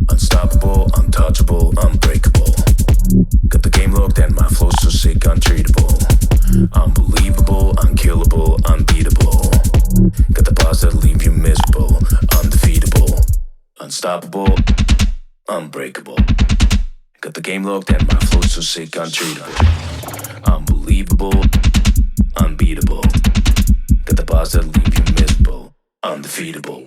Unstoppable, untouchable, unbreakable. Got the game locked and my flow's so sick, untreatable. Unbelievable, unkillable, unbeatable. Got the bars that leave you miserable, undefeatable. Unstoppable, unbreakable. Got the game locked and my flow's so sick, untreatable. Unbelievable, unbeatable. Got the bars that leave you miserable, undefeatable.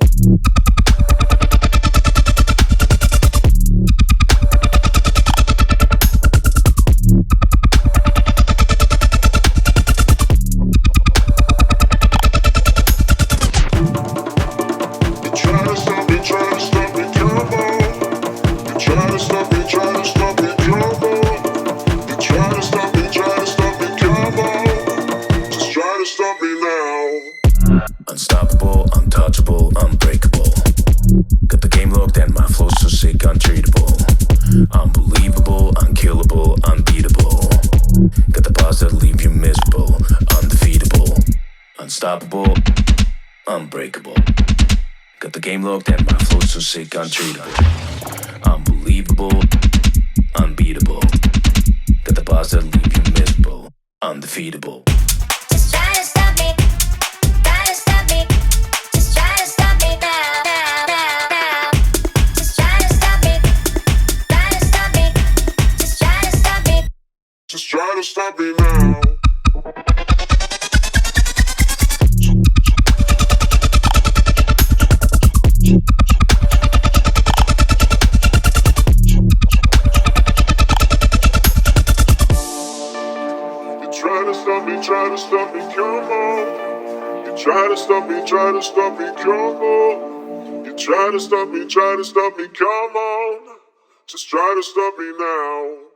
Unstoppable, untouchable, unbreakable. Got the game locked and my flow's so sick, untreatable. Unbelievable, unkillable, unbeatable. Got the bars that leave you miserable, undefeatable. Unstoppable, unbreakable. Got the game locked and my flow's so sick, untreatable. Unbelievable, unbeatable. Got the bars that leave you miserable, undefeatable. Just try to stop me. Try to stop me. Just try to stop me now, now, now, now. Just try to stop me. Try to stop me. Just try to stop me. Just try to stop me now. Try to stop me, come on. You try to stop me, come on. You try to stop me, come on. Just try to stop me now.